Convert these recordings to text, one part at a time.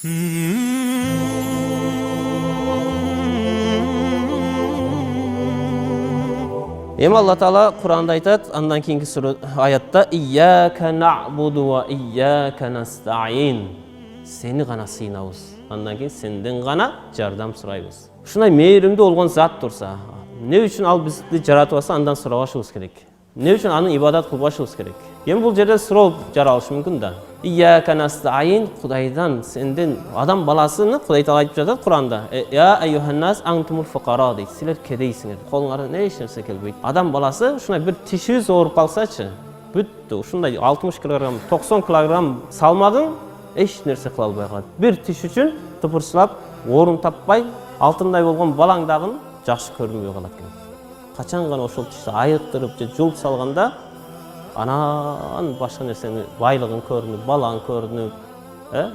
Эми Алла Таала Кур'анда айтат, андан кийинки аятта «Iyяка нa'буду ва iyяка настаин». Сени гана сыйнабыз, андан кийин сенден гана жардам сурайбыз. Ушундай мээримдүү болгон зат турса, эмне үчүн ал бизди жаратып алса, андан сурабашыбыз керек? Эмне үчүн аны ибадат кылбашыбыз керек? Эми бул жерде суроо жаралышы мүмкүн да. «Iyяка настаин» Кудайдан, сенден, адам баласыны Кудай Таала айтып жатат Кур'анда. «Я айюханнас антумул фукара» дейт. Силер кедейсиңер, колуңардан эч нерсе келбейт. Адам баласы ушундай бир тишиңиз ооруп калсачы, бүттү. Ушундай 60 кг, 90 кг салмадың, эч нерсе кыла албай калат. Бир тиш үчүн тыпырчылап, орун таппай, алтындай болгон балаң дагы жакшы көрүнбөй калат экен. Качан гана ошол тишти айыктырып же жулуп салганда, анан башка нерсени, байлыгын көрүнүп, балаң көрүнүп,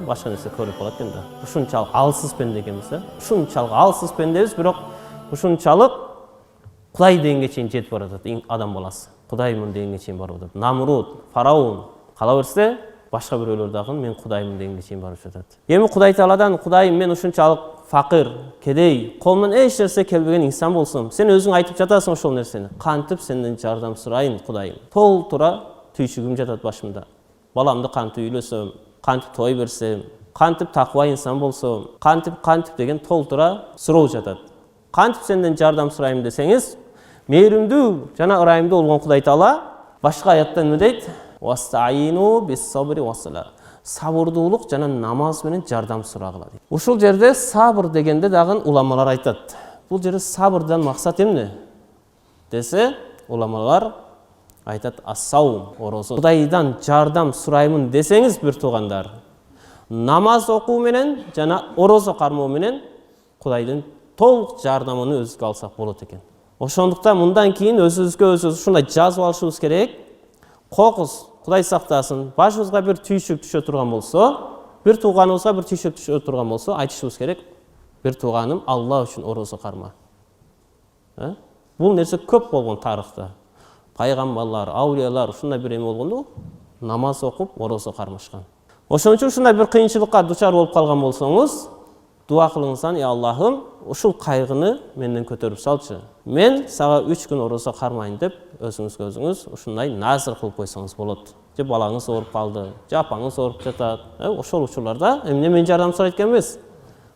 башка нерсе көрүнүп калат экен да. Ушунчалык алсыз пенде экенбиз да. Ушунчалык алсыз пендебиз, бирок ушунчалык Кудай дегенге чейин жетип баратат адам баласы. Кудаймын дегенге чейин барып атат. Намруд, фараон кала берсе, башка бирөөлөр дагы мен Кудаймын дегенге чейин барып жатат. Эми Кудай Тааладан, Кудайым, мен ушунчалык факыр, кедей, колумдан эч нерсе келбеген инсан болсом, сен өзүң айтып жатасың ошол нерсени. Кантип сенден жардам сурайын, Кудайым? Толтура түйшүгүм жатат башымда. Баламды кантип үйлөсөм, кантип той берсем, кантип такыба инсан болсом, кантип деген толтура суроо жатат. Кантип сенден жардам сурайым десеңиз, мээримдүү жана ырайымдуу болгон Кудай Таала башка аятта эмне дейт? «Вастаину бис-сабри вас-сала». Сабырдуулук жана намаз менен жардам сурагыла дейт. Ушул жерде сабыр дегенде дагы уламалар айтат. Бул жерде сабырдан максат эмне десе, уламалар айтат ас-саум, орозо. Кудайдан жардам сураймын десеңиз, бир туугандар, намаз окуу менен жана орозо кармоо менен Кудайдын толук жардамын өзүбүзгө алсак болот экен. Ошондуктан мындан кийин өзүбүзгө ушундай жазып алышыбыз керек. Кокус, Кудай сактасын, башыбызга бир түйшүк түшө турган болсо, бир тууганыбызга бир түйшүк түшө турган болсо, айтышыбыз керек: бир тууганым, Алла үчүн орозо карма. Бул нерсе көп болгон тарыхта. Пайгамбарлар, аулиялар ушундай бир эме болгондо, намаз окуп, орозо кармашкан. Ошон үчүн ушундай бир кыйынчылыкка дучар болуп калган болсоңуз, дуа кылыңыздан: «Я Аллахым, ушул кайгыны менден көтөрүп салчы. Мен сага 3 күн орозо кармайын» деп өзүңүзгө өзүңүз ушундай назыр кылып койсоңуз болот. Же балаңыз ооруп калды, же апаңыз ооруп жатат. Ошол учурларда эмне менен жардам сурайт экенбиз?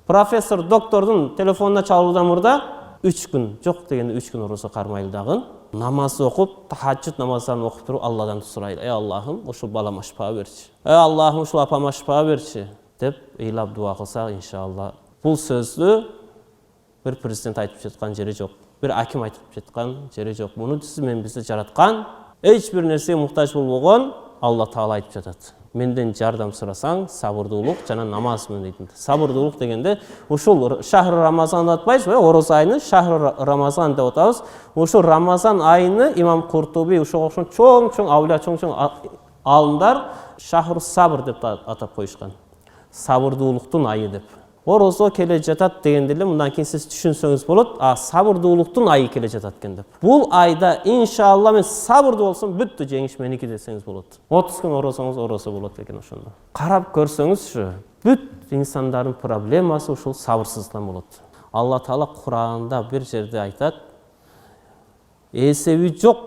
Профессор, доктордун телефонуна чалуудан мурда 3 күн, жок дегенде 3 күн орозо кармайлы дагы намаз окуп, тахаджуд намаздарын окуп туруп Алладан сурайлы: «Эй Аллахым, ушул балама шифа берчи. Эй Аллахым, ушул апама шифа берчи» деп ыйлап дуа кылсак, иншалла, бул сөздү бир президент айтып жаткан жери жок, бир аким айтып жаткан жери жок. Муну сиз менен бизди жараткан, эч бир нерсеге муктаж болбогон Алла Таала айтып жатат. Менден жардам сурасаң, сабырдуулук жана намаз менен дейт. Сабырдуулук дегенде ушул шахр Рамазан деп атпайбызбы? Ороз айыны шахр Рамазан деп атабыз. Ушул Рамазан айыны имам Куртуби, ушуга окшош чоң-чоң аулия, чоң-чоң алымдар шахр сабыр деп атап коюшкан. Сабырдуулуктун айы деп. Орозо келе жатат дегенде эле мындан кийин сиз түшүнсөңүз болот, сабырдуулуктун айы келе жатат экен деп. Бул айда иншалла мен сабырдуу болсом, бүттү, жеңиш меники десеңиз болот. 30 күн орозоңуз орозо болот экен ошондо. Карап көрсөңүзчү, бүт инсандардын проблемасы ушул сабырсыздыктан болот. Алла Таала Кур'анда бир жерде айтат: эсеби жок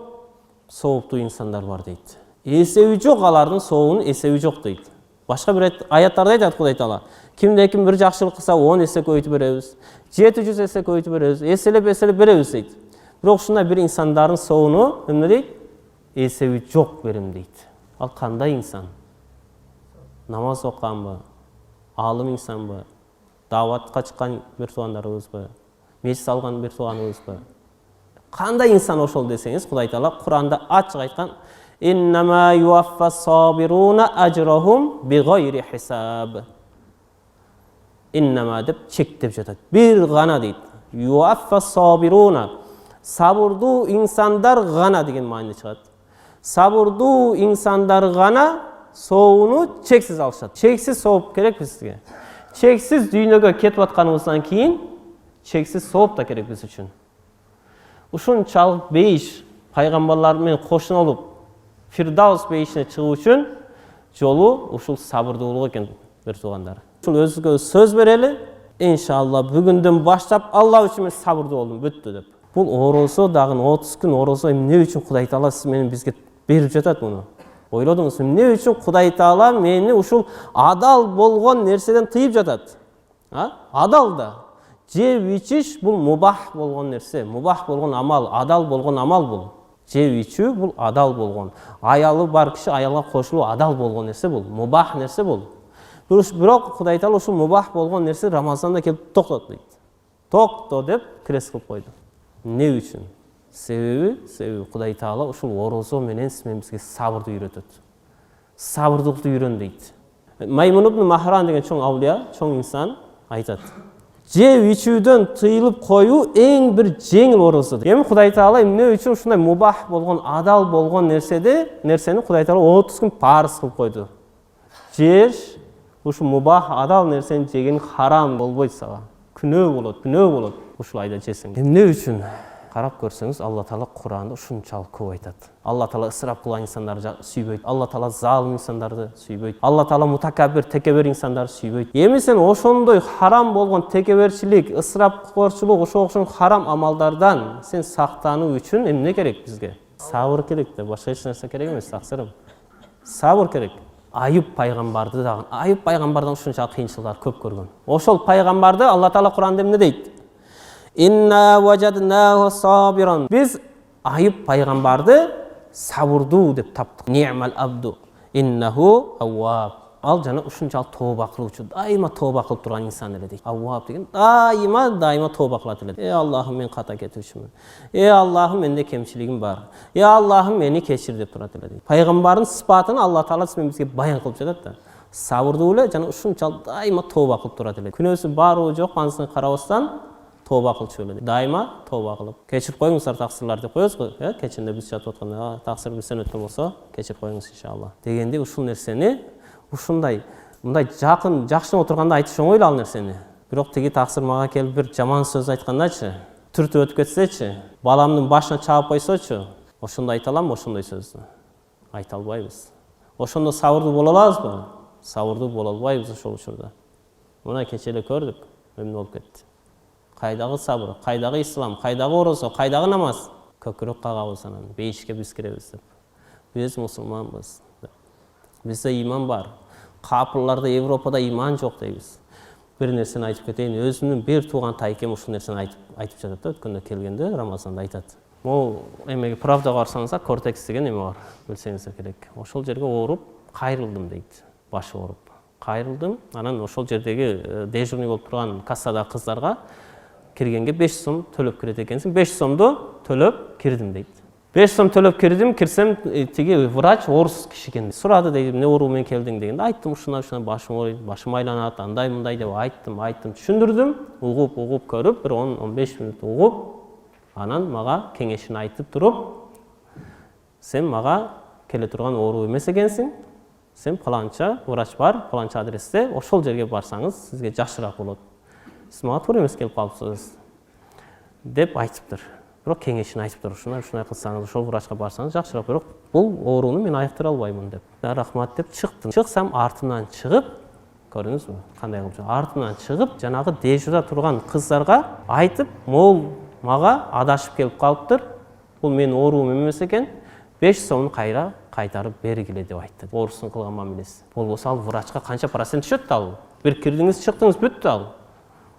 сооптуу инсандар бар дейт. Эсеби жок алардын сообунун эсеби жок дейт. Башка бир аяттарда айтат Кудай Таала: кимде-ким бир жакшылык кылса 10 эсе көйүтүп беребиз, 700 эсе көйүтүп беребиз, эселеп беребиз дейт. Бирок ушундай бир инсандардын сообуну эмне дейт? Эсеби жок берем дейт. Ал кандай инсан? Намаз окуганбы? Алым инсанбы? Даватка чыккан бир туугандарыбызбы? Мечит салган бир тууганыбызбы? Кандай инсан ошол десеңиз, Кудай Таала Кур'анда ачык айткан: «Иннама юаффас-сабируна ажрахум бигайри хисаб». Иннама деп чектеп жатат. Бир гана дейт. Юаффас-сабируна. Сабырдуу инсандар гана деген маани чыгат. Сабырдуу инсандар гана сообуну чексиз алышат. Чексиз сооп керек бизге. Чексиз дүйнөгө кетип атканыбыздан кийин чексиз сооп да керек биз үчүн. Ушунчалык бейиш пайгамбарлар менен кошуна болуп Фирдаус бейишине чыгуу үчүн жолу ушул сабырдуулук экен. bir туғандар. Ушул өзүгө сөз берели, иншалла бүгүндөн баштап Алла үчүн мен сабырдуу болдум, бүттү деп. Бул орозо дагы 30 күн орозо эмне үчүн Кудай Таала сиз менен бизге берип жатат муну? Ойлодуңуз, эмне үчүн Кудай Таала мени ушул адал болгон нерседен тыйып жатат? Адал да. Жеп ичиш бул мубах болгон нерсе, мубах болгон амал, адал болгон амал бул. Жеп ичүү бул адал болгон. Аялы бар киши аялга кошулуу адал болгон нерсе бул, мубах нерсе бул. Бирок Кудай Таала ушул мубах болгон нерсе Рамазанда келип токтот дейт. Токто деп крест кылып койду. Не үчүн? Себеби Кудай Таала ушул орозо менен сиз менен бизге сабырды үйрөтөт. Сабырдыкты үйрөн дейт. Маймун ибн Махран деген чоң аулия, чоң инсан айтат. Жеп ичүүдөн тыйылып коюу эң бир жеңил орозо. Эми Кудай Таала эмне үчүн ушундай мубах болгон, адал болгон нерсени Кудай Таала 30 күн парыз кылып койду. Жеш, ушул мубах, адал нерсени жеген харам болбойт сага. Күнөө болот ушул айда жесең. Эмне үчүн? Карап көрсөңүз, Алла Таала Кур'анда ушунчалык көп айтат. Алла Таала ысырап кылган инсандарды сүйбөйт. Алла Таала залым инсандарды сүйбөйт. Алла Таала мутакаббир, текебер инсандарды сүйбөйт. Эми сен ошондой харам болгон текеберчилик, ысырапкорчулук, ошол харам амалдардан сен сактануу үчүн эмне керек бизге? Сабыр керек да, башка эч нерсе керек эмес, таксырым. Сабыр керек. Айып пайгамбардан ушунчалык кыйынчылыктар көп көргөн. Ошол пайгамбарды Алла Таала Кур'анда эмне дейт? Инна важаднаху сабиран. Biz Ayıp пайгамбарды сабырдуу деп таптык. Ни'мал абду иннаху авваб. Ал жана ушунчалык тооба кылуучу, дайыма тооба кылып турган инсан эле дейт. Авваб деген дайыма тооба кылат эле. Аллахым, мен ката кетүүчүмүн. Аллахым, менде кемчилигим бар. Аллахым, мени кечир деп турат эле дейт. Пайгамбардын сыпатын Алла Таала бизге баян кылып жатат да. Сабырдуу эле жана ушунчалык дайыма тооба кылып турат эле. Күнөөсү барбы жок анысына карабастан тооба кылчу эле. Дайыма тооба кылып. Кечирип коюңуздар таксырлар деп коебуз го. Кечинде биз жатып атканда таксыр бизден өткөн болсо, кечирип коюңуз иншалла. Дегенде ушул нерсени мындай жакын, жакшы отурганда айтыш оңой ал нерсени. Бирок тиги таксыр мага келип бир жаман сөз айткандачы, түртүп өтүп кетсечи, баламдын башына чаап койсочу, ошондо айта аламбы ошондой сөздү? Айта албайбыз. Ошондо сабырдуу боло алабызбы? Сабырдуу боло албайбыз ошол учурда. Мына кече эле көрдүк, эмне болуп кетти. Кайдагы сабыр, кайдагы ислам, кайдагы орозо, кайдагы намаз? Көкүрөк кагабыз анан, бейишке биз киребиз деп. Биз мусулманбыз. Бизде иман бар. Капырларда Европада иман жок дейбиз. Бир нерсени айтып кетейин, өзүмдүн бир тууган тайкем ушул нерсени айтып жатат да, өткөндө келгенде Рамазанда айтат. Могу эмеге правдага барсаңыздар, кортекс деген эме бар, билсеңиздер керек. Ошол жерге ооруп, кайрылдым дейт. Башы ооруп. Кайрылдым, анан ошол жердеги дежурный болуп турган кассадагы кыздарга киргенге 5 сом төлөп кирет экенсиң. 5 сомду төлөп кирдим дейт. 5 сом төлөп кирсем, тиги врач орус киши экен. Сурады дейт, эмне оору менен келдиң дегенде айттым, ушуна башым ооруйт, башым айланат, андай мындай деп айттым, түшүндүрдүм, угуп көрүп, бир 10-15 мүнөт угуп, анан мага кеңешин айтып туруп, сен мага келе турган оору эмес экенсиң. Сен паланча врач бар, паланча адресте, ошол жерге барсаңыз, сизге жакшыраак болот. Сиз мага туура эмес келип калыпсыз деп айтыптыр. Бирок кеңешин айтыптыр, ушундай кылсаңыз, ошол врачка барсаңыз жакшыраак, бирок бул ооруну мен айыктыра албаймын деп. Рахмат деп чыктым. Чыксам, артымдан чыгып, көрдүңүзбү, кандай кылып, артымдан чыгып, жанагы дежурда турган кыздарга айтып, мол мага адашып келип калыптыр. Бул менин оорум эмес экен. 5 сомун кайтарып бергиле деп айтты. Орустун кылган мамилеси. Болбосо ал врачка канча процент түшөт ал? Бир кирдиңиз, чыктыңыз, бүттү ал.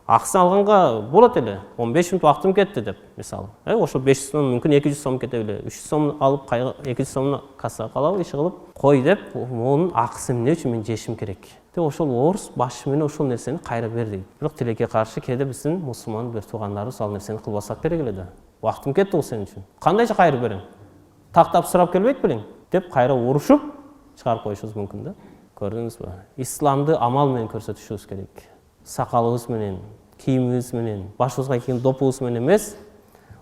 Аксын алганга болот эле. 15 мүнөт убактым кетти деп, мисалы. Ошо 500 сом мүмкүн 200 сом кете беле. 300 сом алып, 200 сомну кассага калабы, иши кылып, кой деп, монун акысы эмне үчүн мен жешим керек? Деп ошол орус башы менен ошол нерсени кайра бер дейт. Бирок тилекке каршы кээде биздин мусулман бир туугандарыбыз ал нерсени кылбасак керек эле да. Убактым кетти сен үчүн. Кандайча кайрып берем? Тактап сурап келбейт белең деп кайра урушуп чыгарып коюшубуз мүмкүн да. Көрдүңүзбү? Исламды амал менен көрсөтүшүбүз керек. Сакалыбыз менен, кийимибиз менен, башыбызга кийген допубуз менен эмес,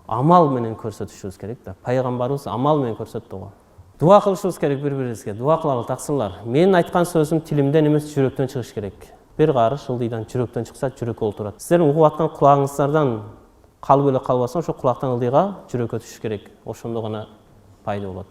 амал менен көрсөтүшүбүз керек да. Пайгамбарыбыз амал менен көрсөттү го. Дуа кылышыбыз керек бири-бирибизге. Дуа кылалы таксырлар. Менин айткан сөзүм тилимден эмес, жүрөктөн чыгыш керек. Бир карыш ылдыйдан жүрөктөн чыкса, жүрөк олтурат. Сиздердин угуп аткан кулагыңыздардан калып эле калбасын, ошо кулактан ылдыйга жүрөккө түшүш керек. Ошондо гана пайда болот.